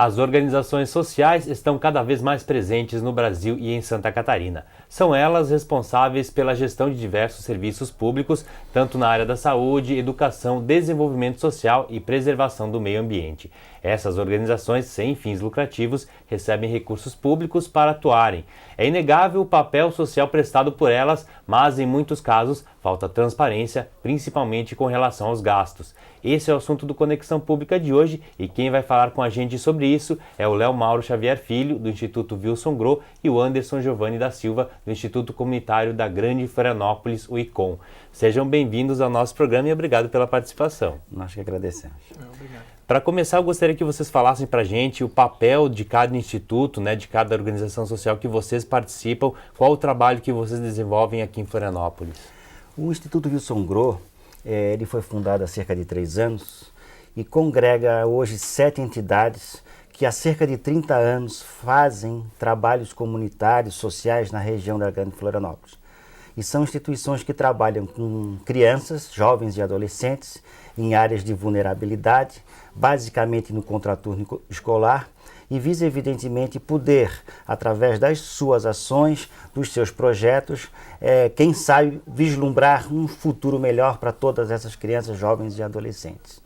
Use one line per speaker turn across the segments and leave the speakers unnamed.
As organizações sociais estão cada vez mais presentes no Brasil e em Santa Catarina. São elas responsáveis pela gestão de diversos serviços públicos, tanto na área da saúde, educação, desenvolvimento social e preservação do meio ambiente. Essas organizações sem fins lucrativos recebem recursos públicos para atuarem. É inegável o papel social prestado por elas, mas em muitos casos falta transparência, principalmente com relação aos gastos. Esse é o assunto do Conexão Pública de hoje e quem vai falar com a gente sobre isso é o Léo Mauro Xavier Filho, do Instituto Wilson Groh, e o Anderson Giovanni da Silva, do Instituto Comunitário da Grande Florianópolis, o ICOM. Sejam bem-vindos ao nosso programa e obrigado pela participação.
Nós que agradecemos.
Obrigado.
Para começar, eu gostaria que vocês falassem para a gente o papel de cada instituto, de cada organização social que vocês participam, qual o trabalho que vocês desenvolvem aqui em Florianópolis.
O Instituto Wilson Groh, ele foi fundado há cerca de 3 anos e congrega hoje 7 entidades que há cerca de 30 anos fazem trabalhos comunitários, sociais na região da Grande Florianópolis. E são instituições que trabalham com crianças, jovens e adolescentes em áreas de vulnerabilidade, basicamente no contraturno escolar, e visa evidentemente poder, através das suas ações, dos seus projetos, quem sabe vislumbrar um futuro melhor para todas essas crianças, jovens e adolescentes.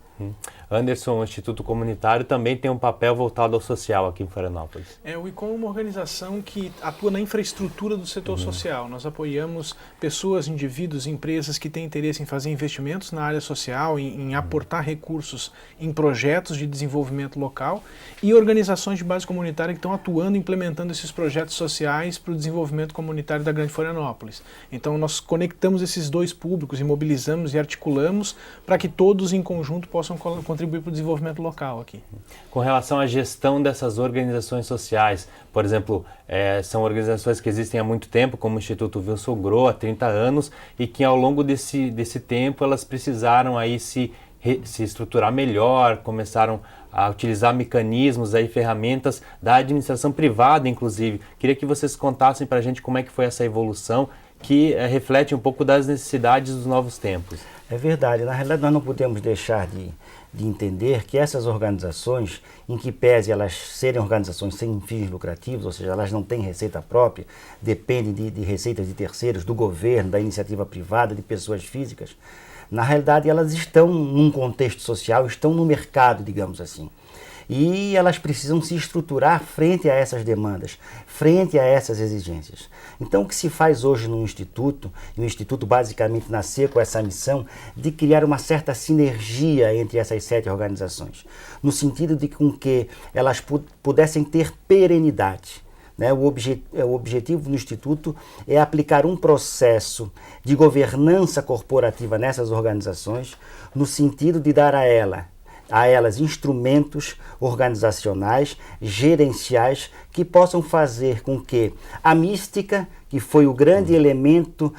Anderson, o Instituto Comunitário também tem um papel voltado ao social aqui em Florianópolis.
O ICOM é uma organização que atua na infraestrutura do setor social. Nós apoiamos pessoas, indivíduos, empresas que têm interesse em fazer investimentos na área social, em aportar recursos em projetos de desenvolvimento local e organizações de base comunitária que estão atuando, implementando esses projetos sociais para o desenvolvimento comunitário da Grande Florianópolis. Então nós conectamos esses dois públicos e mobilizamos e articulamos para que todos em conjunto possam contribuir para o desenvolvimento local aqui.
Com relação à gestão dessas organizações sociais, por exemplo, são organizações que existem há muito tempo, como o Instituto Wilson Groh, há 30 anos, e que ao longo desse tempo elas precisaram aí se estruturar melhor, começaram a utilizar mecanismos, ferramentas da administração privada, inclusive. Queria que vocês contassem para a gente como é que foi essa evolução, que reflete um pouco das necessidades dos novos tempos.
É verdade. Na realidade, nós não podemos deixar de entender que essas organizações, em que pese elas serem organizações sem fins lucrativos, ou seja, elas não têm receita própria, dependem de receitas de terceiros, do governo, da iniciativa privada, de pessoas físicas, na realidade elas estão num contexto social, estão no mercado, digamos assim. E elas precisam se estruturar frente a essas demandas, frente a essas exigências. Então o que se faz hoje no Instituto, e o Instituto basicamente nasceu com essa missão de criar uma certa sinergia entre essas 7 organizações, no sentido de com que elas pudessem ter perenidade. O objetivo do Instituto é aplicar um processo de governança corporativa nessas organizações, no sentido de dar a elas instrumentos organizacionais, gerenciais, que possam fazer com que a mística, que foi o grande elemento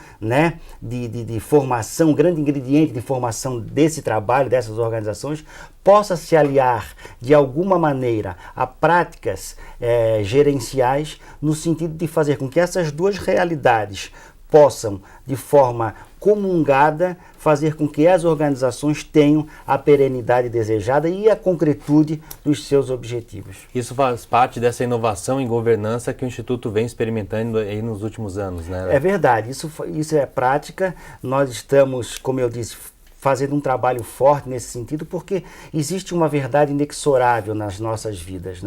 de formação, o grande ingrediente de formação desse trabalho, dessas organizações, possa se aliar de alguma maneira a práticas gerenciais, no sentido de fazer com que essas duas realidades possam, de forma comungada, fazer com que as organizações tenham a perenidade desejada e a concretude dos seus objetivos.
Isso faz parte dessa inovação em governança que o Instituto vem experimentando aí nos últimos anos, né?
É verdade, isso é prática. Nós estamos, como eu disse, fazendo um trabalho forte nesse sentido, porque existe uma verdade inexorável nas nossas vidas,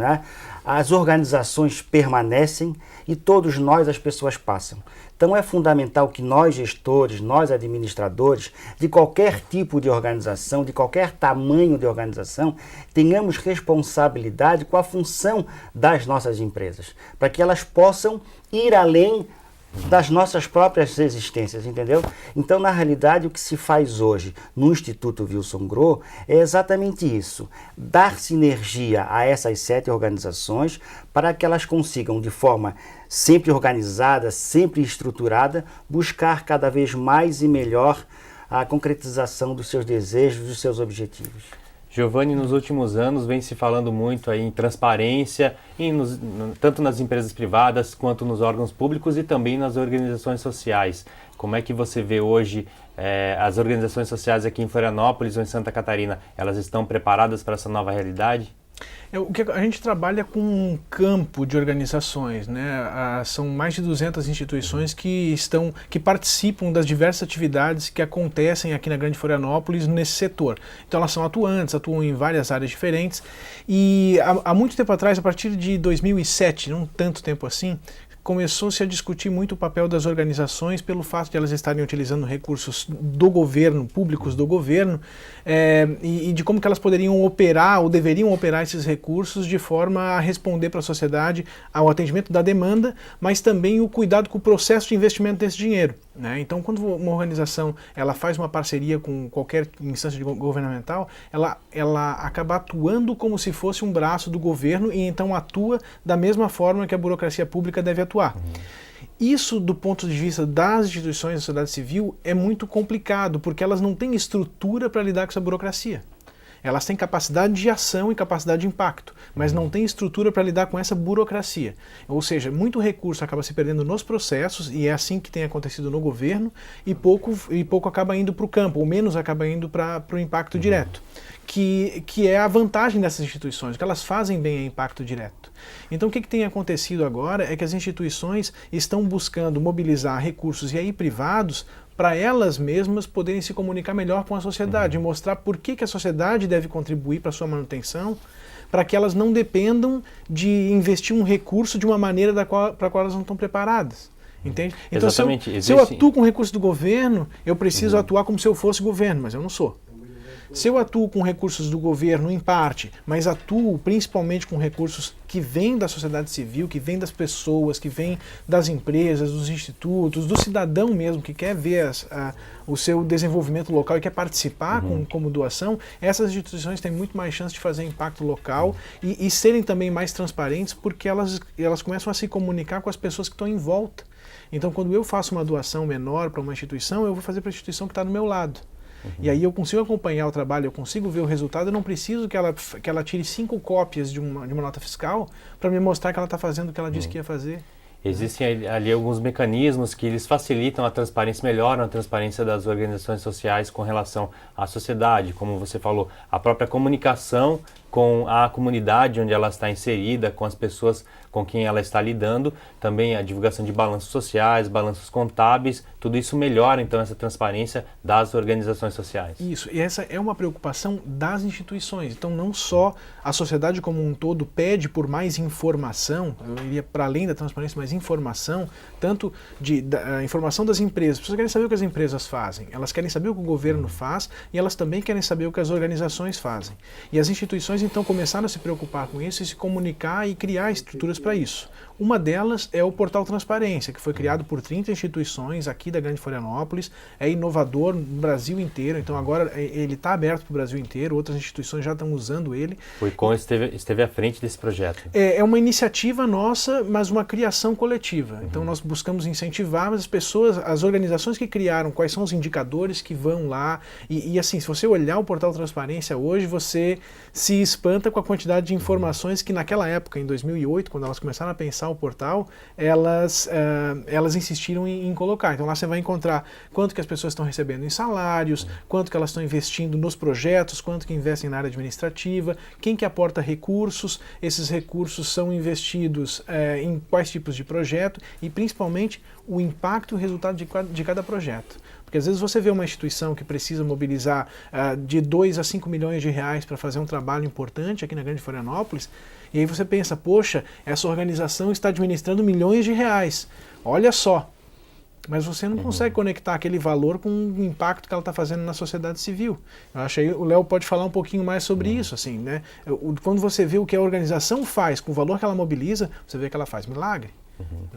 As organizações permanecem e todos nós, as pessoas, passam. Então é fundamental que nós, gestores, nós, administradores, de qualquer tipo de organização, de qualquer tamanho de organização, tenhamos responsabilidade com a função das nossas empresas, para que elas possam ir além das nossas próprias existências, entendeu? Então, na realidade, o que se faz hoje no Instituto Wilson Groh é exatamente isso, dar sinergia a essas 7 organizações para que elas consigam, de forma sempre organizada, sempre estruturada, buscar cada vez mais e melhor a concretização dos seus desejos, dos seus objetivos.
Giovanni, nos últimos anos vem se falando muito aí em transparência, tanto nas empresas privadas quanto nos órgãos públicos e também nas organizações sociais. Como é que você vê hoje as organizações sociais aqui em Florianópolis ou em Santa Catarina? Elas estão preparadas para essa nova realidade?
O que a gente trabalha com um campo de organizações, né? São mais de 200 instituições que participam das diversas atividades que acontecem aqui na Grande Florianópolis nesse setor. Então elas são atuantes, atuam em várias áreas diferentes e há muito tempo atrás, a partir de 2007, não tanto tempo assim, começou-se a discutir muito o papel das organizações pelo fato de elas estarem utilizando recursos do governo, públicos do governo, e de como que elas poderiam operar ou deveriam operar esses recursos de forma a responder para a sociedade ao atendimento da demanda, mas também o cuidado com o processo de investimento desse dinheiro, né? Então, quando uma organização ela faz uma parceria com qualquer instância governamental, ela acaba atuando como se fosse um braço do governo e então atua da mesma forma que a burocracia pública deve atuar. Isso, do ponto de vista das instituições da sociedade civil, é muito complicado, porque elas não têm estrutura para lidar com essa burocracia. Elas têm capacidade de ação e capacidade de impacto, mas não têm estrutura para lidar com essa burocracia. Ou seja, muito recurso acaba se perdendo nos processos, e é assim que tem acontecido no governo, e pouco acaba indo para o campo, ou menos acaba indo para o impacto direto. Que é a vantagem dessas instituições, que elas fazem bem a impacto direto. Então o que tem acontecido agora é que as instituições estão buscando mobilizar recursos, e aí privados, para elas mesmas poderem se comunicar melhor com a sociedade, e mostrar por que a sociedade deve contribuir para a sua manutenção, para que elas não dependam de investir um recurso de uma maneira para a qual elas não estão preparadas. Entende? Então, se eu atuo com recurso do governo, eu preciso atuar como se eu fosse governo, mas eu não sou. Se eu atuo com recursos do governo, em parte, mas atuo principalmente com recursos que vêm da sociedade civil, que vêm das pessoas, que vêm das empresas, dos institutos, do cidadão mesmo, que quer ver o seu desenvolvimento local e quer participar como doação, essas instituições têm muito mais chance de fazer impacto local e serem também mais transparentes, porque elas começam a se comunicar com as pessoas que estão em volta. Então, quando eu faço uma doação menor para uma instituição, eu vou fazer para a instituição que está do meu lado. E aí eu consigo acompanhar o trabalho, eu consigo ver o resultado, eu não preciso que ela tire 5 cópias de uma nota fiscal para me mostrar que ela está fazendo o que ela disse que ia fazer.
Existem ali alguns mecanismos que eles facilitam a transparência, melhoram a transparência das organizações sociais com relação à sociedade, como você falou, a própria comunicação com a comunidade onde ela está inserida, com as pessoas com quem ela está lidando, também a divulgação de balanços sociais, balanços contábeis, tudo isso melhora então essa transparência das organizações sociais.
Isso, e essa é uma preocupação das instituições, então não só a sociedade como um todo pede por mais informação, eu iria para além da transparência, mas informação, tanto da informação das empresas, as pessoas querem saber o que as empresas fazem, elas querem saber o que o governo faz e elas também querem saber o que as organizações fazem. E as instituições então começaram a se preocupar com isso e se comunicar e criar estruturas para isso. Uma delas é o Portal Transparência, que foi criado por 30 instituições aqui da Grande Florianópolis, é inovador no Brasil inteiro, então agora ele está aberto para o Brasil inteiro, outras instituições já estão usando ele.
O ICOM esteve à frente desse projeto.
É uma iniciativa nossa, mas uma criação coletiva. Então nós buscamos incentivar as pessoas, as organizações que criaram, quais são os indicadores que vão lá, e assim, se você olhar o Portal Transparência hoje, você se espanta com a quantidade de informações que naquela época, em 2008, quando elas começaram a pensar o portal, elas insistiram em colocar. Então lá você vai encontrar quanto que as pessoas estão recebendo em salários, quanto que elas estão investindo nos projetos, quanto que investem na área administrativa, quem que aporta recursos, esses recursos são investidos em quais tipos de projeto e principalmente o impacto e o resultado de cada projeto. Porque às vezes você vê uma instituição que precisa mobilizar de 2 a 5 milhões de reais para fazer um trabalho importante aqui na Grande Florianópolis, e aí você pensa, poxa, essa organização está administrando milhões de reais, olha só. Mas você não consegue conectar aquele valor com o impacto que ela está fazendo na sociedade civil. Eu acho que o Léo pode falar um pouquinho mais sobre isso, assim, né? Quando você vê o que a organização faz com o valor que ela mobiliza, você vê que ela faz milagre.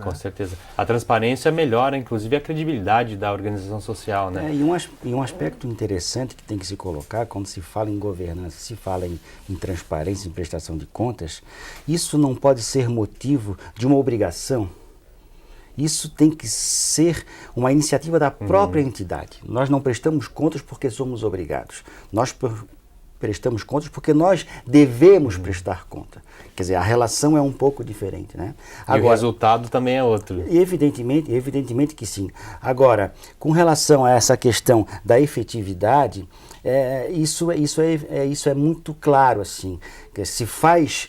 Com certeza. A transparência melhora, inclusive, a credibilidade da organização social, né?
E um aspecto interessante que tem que se colocar quando se fala em governança, se fala em transparência, em prestação de contas, isso não pode ser motivo de uma obrigação. Isso tem que ser uma iniciativa da própria entidade. Nós não prestamos contas porque somos obrigados. Nós prestamos contas porque nós devemos prestar conta. Quer dizer, a relação é um pouco diferente, né?
Agora, e o resultado também é outro.
Evidentemente que sim. Agora, com relação a essa questão da efetividade, isso é muito claro, assim. Que se faz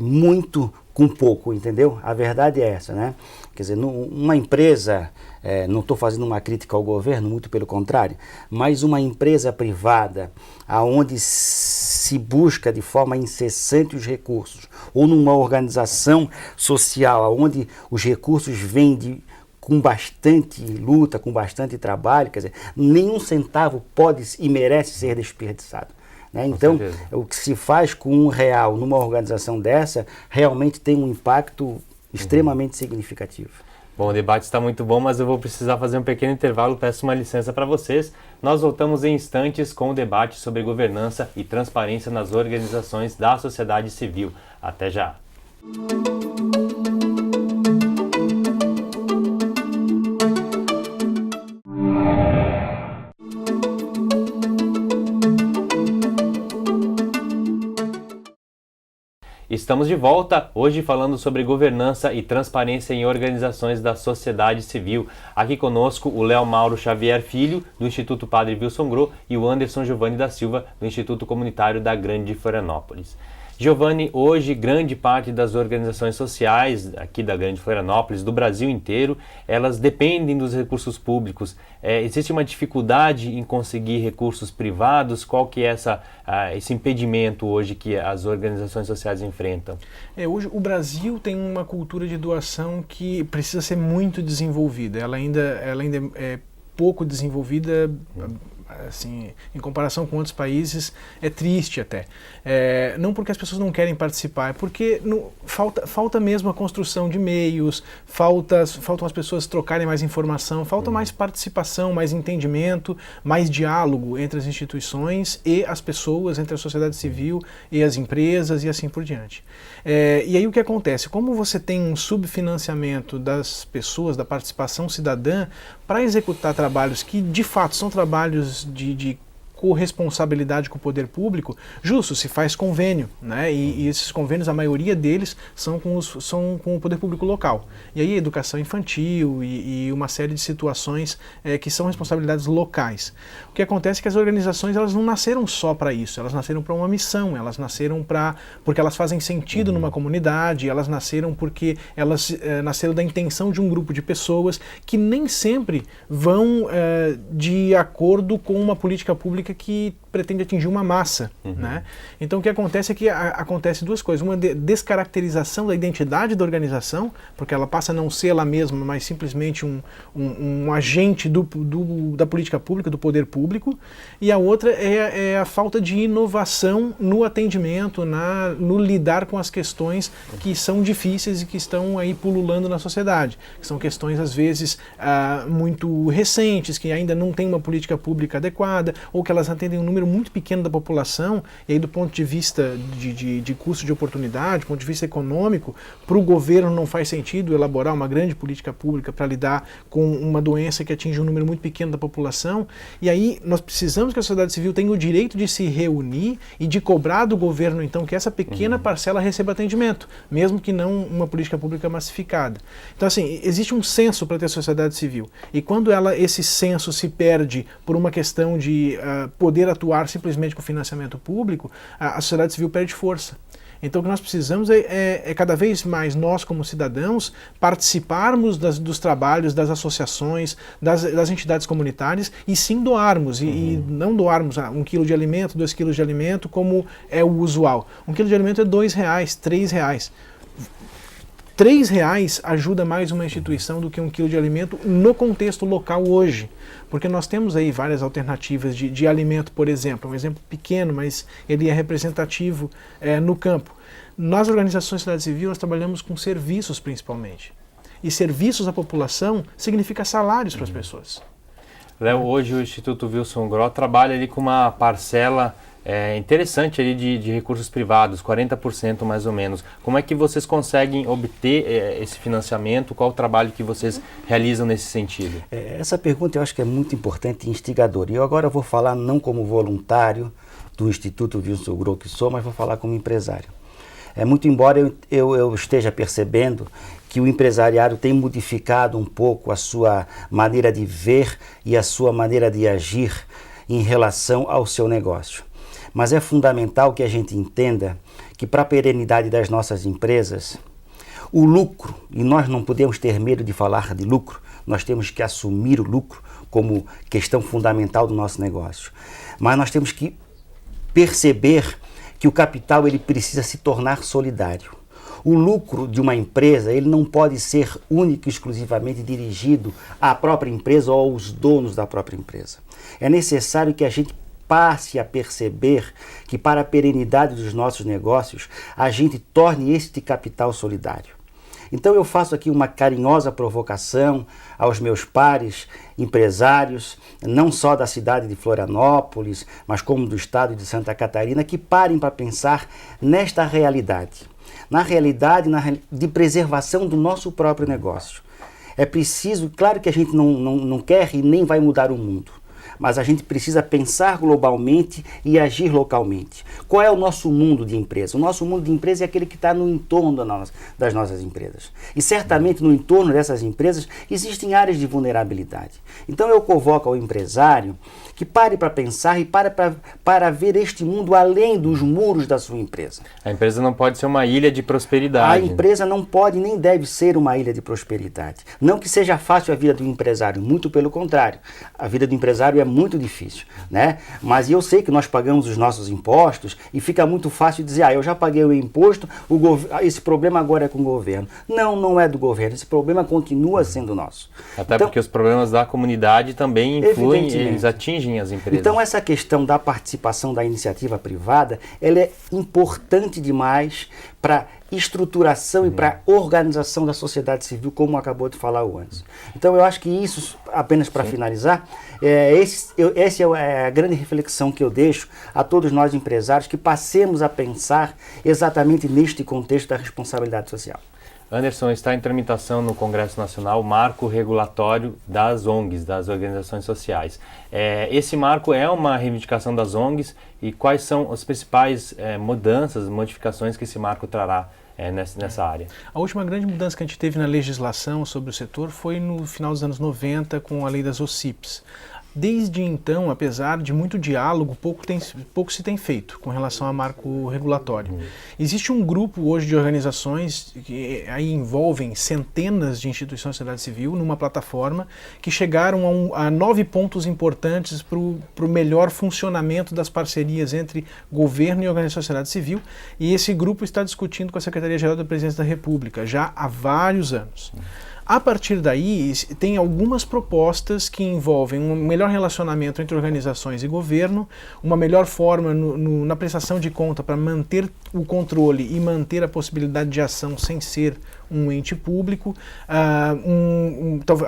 muito com pouco, entendeu? A verdade é essa, né? Quer dizer, uma empresa, não estou fazendo uma crítica ao governo, muito pelo contrário, mas uma empresa privada, aonde se busca de forma incessante os recursos, ou numa organização social, onde os recursos vêm com bastante luta, com bastante trabalho, quer dizer, nenhum centavo pode e merece ser desperdiçado. Então, o que se faz com R$1 numa organização dessa, realmente tem um impacto extremamente significativo.
Bom, o debate está muito bom, mas eu vou precisar fazer um pequeno intervalo, peço uma licença para vocês. Nós voltamos em instantes com o debate sobre governança e transparência nas organizações da sociedade civil. Até já! Estamos de volta, hoje falando sobre governança e transparência em organizações da sociedade civil. Aqui conosco o Léo Mauro Xavier Filho, do Instituto Padre Wilson Grau, e o Anderson Giovanni da Silva, do Instituto Comunitário da Grande Florianópolis. Giovanni, hoje grande parte das organizações sociais aqui da Grande Florianópolis, do Brasil inteiro, elas dependem dos recursos públicos. Existe uma dificuldade em conseguir recursos privados? Qual que é esse impedimento hoje que as organizações sociais enfrentam?
Hoje o Brasil tem uma cultura de doação que precisa ser muito desenvolvida. Ela ainda é pouco desenvolvida. Assim, em comparação com outros países, é triste até. Não porque as pessoas não querem participar, é porque falta mesmo a construção de meios, faltam as pessoas trocarem mais informação, falta mais participação, mais entendimento, mais diálogo entre as instituições e as pessoas, entre a sociedade civil e as empresas e assim por diante. E aí o que acontece? Como você tem um subfinanciamento das pessoas, da participação cidadã, para executar trabalhos que de fato são trabalhos de corresponsabilidade com o poder público, justo, se faz convênio, né? E esses convênios, a maioria deles são com o poder público local. E aí educação infantil e uma série de situações que são responsabilidades locais. O que acontece é que as organizações elas não nasceram só para isso, elas nasceram para uma missão, elas nasceram porque elas fazem sentido numa comunidade, elas nasceram porque elas nasceram da intenção de um grupo de pessoas que nem sempre vão de acordo com uma política pública que pretende atingir uma massa, né? Então o que acontece é que acontece duas coisas, uma descaracterização da identidade da organização, porque ela passa a não ser ela mesma, mas simplesmente um agente da política pública, do poder público, e a outra é a falta de inovação no atendimento, no lidar com as questões que são difíceis e que estão aí pululando na sociedade, que são questões às vezes muito recentes, que ainda não tem uma política pública adequada, ou que elas atendem um número muito pequeno da população, e aí do ponto de vista de custo de oportunidade, do ponto de vista econômico, para o governo não faz sentido elaborar uma grande política pública para lidar com uma doença que atinge um número muito pequeno da população, e aí nós precisamos que a sociedade civil tenha o direito de se reunir e de cobrar do governo, então, que essa pequena parcela receba atendimento, mesmo que não uma política pública massificada. Então, assim, existe um senso para ter sociedade civil, e quando esse senso se perde por uma questão de poder atuar simplesmente com financiamento público, a sociedade civil perde força. Então o que nós precisamos é cada vez mais nós como cidadãos participarmos dos trabalhos, das associações, das entidades comunitárias e sim doarmos, e não doarmos 1 quilo de alimento, 2 quilos de alimento como é o usual. 1 quilo de alimento é R$2, R$3. R$3 ajuda mais uma instituição do que 1 quilo de alimento no contexto local hoje. Porque nós temos aí várias alternativas de alimento, por exemplo, um exemplo pequeno, mas ele é representativo no campo. Nas organizações da sociedade civil, nós trabalhamos com serviços principalmente. E serviços à população significa salários para as pessoas.
Léo, hoje o Instituto Wilson Grau trabalha ali com uma parcela interessante ali de recursos privados, 40% mais ou menos. Como é que vocês conseguem obter esse financiamento? Qual o trabalho que vocês realizam nesse sentido?
Essa pergunta eu acho que é muito importante e instigadora. E eu agora vou falar não como voluntário, do Instituto Wilson Grow que sou, mas vou falar como empresário. Muito embora eu esteja percebendo que o empresariado tem modificado um pouco a sua maneira de ver e a sua maneira de agir em relação ao seu negócio. Mas é fundamental que a gente entenda que para a perenidade das nossas empresas, o lucro, e nós não podemos ter medo de falar de lucro, nós temos que assumir o lucro como questão fundamental do nosso negócio. Mas nós temos que perceber que o capital ele precisa se tornar solidário. O lucro de uma empresa ele não pode ser único e exclusivamente dirigido à própria empresa ou aos donos da própria empresa. É necessário que a gente passe a perceber que para a perenidade dos nossos negócios, a gente torne este capital solidário. Então eu faço aqui uma carinhosa provocação aos meus pares empresários, não só da cidade de Florianópolis, mas como do estado de Santa Catarina, que parem para pensar nesta realidade. Na realidade de preservação do nosso próprio negócio. É preciso, claro que a gente não quer e nem vai mudar o mundo, mas a gente precisa pensar globalmente e agir localmente. Qual é o nosso mundo de empresa? O nosso mundo de empresa é aquele que está no entorno das nossas empresas. E certamente no entorno dessas empresas existem áreas de vulnerabilidade. Então eu convoco ao empresário que pare para pensar e para ver este mundo além dos muros da sua empresa.
A empresa não pode ser uma ilha de prosperidade.
A empresa não pode nem deve ser uma ilha de prosperidade. Não que seja fácil a vida do empresário, muito pelo contrário. A vida do empresário é muito difícil, né? Mas eu sei que nós pagamos os nossos impostos e fica muito fácil dizer, eu já paguei o imposto, esse problema agora é com o governo. Não é do governo, esse problema continua sendo nosso.
Até porque os problemas da comunidade também influem, eles atingem as empresas.
Então essa questão da participação da iniciativa privada, ela é importante demais para estruturação e para organização da sociedade civil, como acabou de falar o Anderson. Então eu acho que isso, apenas para finalizar, essa é a grande reflexão que eu deixo a todos nós empresários, que passemos a pensar exatamente neste contexto da responsabilidade social.
Anderson, está em tramitação no Congresso Nacional o marco regulatório das ONGs, das organizações sociais. Esse marco é uma reivindicação das ONGs e quais são as principais mudanças, modificações que esse marco trará nessa área? A
última grande mudança que a gente teve na legislação sobre o setor foi no final dos anos 90 com a lei das OCIPs. Desde então, apesar de muito diálogo, pouco se tem feito com relação a marco regulatório. Existe um grupo hoje de organizações que aí envolvem centenas de instituições da sociedade civil numa plataforma que chegaram a 9 pontos importantes para o melhor funcionamento das parcerias entre governo e organização da sociedade civil, e esse grupo está discutindo com a Secretaria-Geral da Presidência da República já há vários anos. A partir daí, tem algumas propostas que envolvem um melhor relacionamento entre organizações e governo, uma melhor forma na prestação de conta para manter o controle e manter a possibilidade de ação sem ser um ente público,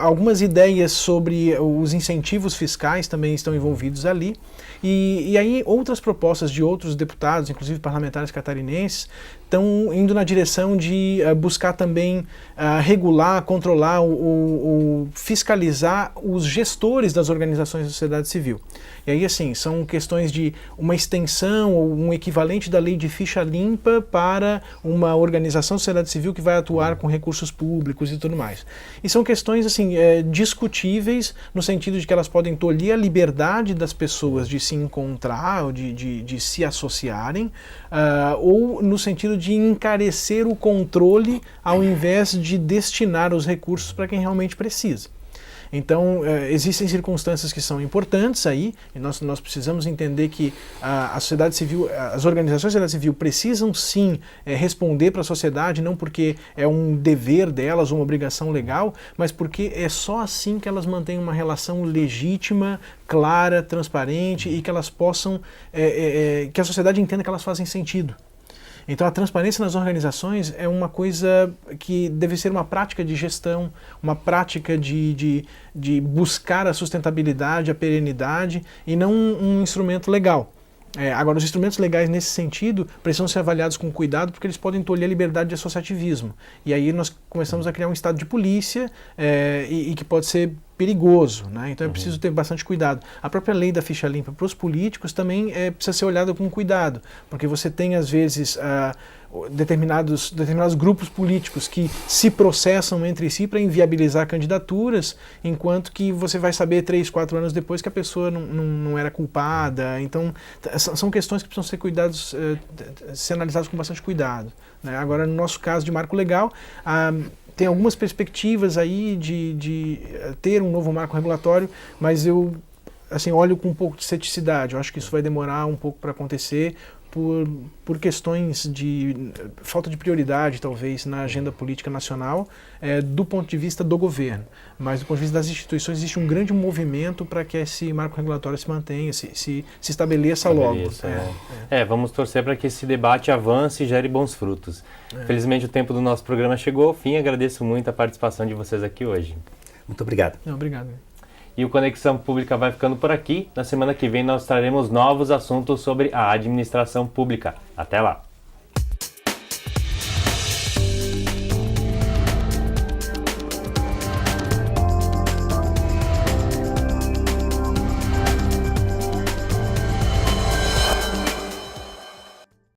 algumas ideias sobre os incentivos fiscais também estão envolvidos ali, e aí outras propostas de outros deputados, inclusive parlamentares catarinenses, estão indo na direção de buscar também regular, controlar ou fiscalizar os gestores das organizações da sociedade civil. E aí, assim, são questões de uma extensão ou um equivalente da lei de ficha limpa para uma organização da sociedade civil que vai atuar com recursos públicos e tudo mais. E são questões, assim, discutíveis no sentido de que elas podem tolher a liberdade das pessoas de se encontrar ou de se associarem, ou no sentido de encarecer o controle ao invés de destinar os recursos para quem realmente precisa. Então, existem circunstâncias que são importantes aí, e nós precisamos entender que a sociedade civil, as organizações da sociedade civil precisam sim responder para a sociedade, não porque é um dever delas, uma obrigação legal, mas porque é só assim que elas mantêm uma relação legítima, clara, transparente e que elas possam, que a sociedade entenda que elas fazem sentido. Então a transparência nas organizações é uma coisa que deve ser uma prática de gestão, uma prática de buscar a sustentabilidade, a perenidade e não um instrumento legal. Agora, os instrumentos legais nesse sentido precisam ser avaliados com cuidado porque eles podem tolher a liberdade de associativismo. E aí nós começamos a criar um estado de polícia e que pode ser perigoso, né? Então é preciso ter bastante cuidado. A própria lei da ficha limpa para os políticos também precisa ser olhada com cuidado, porque você tem às vezes determinados grupos políticos que se processam entre si para inviabilizar candidaturas, enquanto que você vai saber 3, 4 anos depois que a pessoa não era culpada. Então são questões que precisam ser analisadas com bastante cuidado, né? Agora, no nosso caso de marco legal, tem algumas perspectivas aí de ter um novo marco regulatório, mas eu olho com um pouco de ceticidade. Eu acho que isso vai demorar um pouco para acontecer por questões de falta de prioridade, talvez, na agenda política nacional, do ponto de vista do governo. Mas do ponto de vista das instituições, existe um grande movimento para que esse marco regulatório se mantenha, se estabeleça logo.
Vamos torcer para que esse debate avance e gere bons frutos. Felizmente o tempo do nosso programa chegou ao fim. Agradeço muito a participação de vocês aqui hoje.
Muito obrigado.
Obrigado.
E o Conexão Pública vai ficando por aqui. Na semana que vem nós traremos novos assuntos sobre a administração pública. Até lá!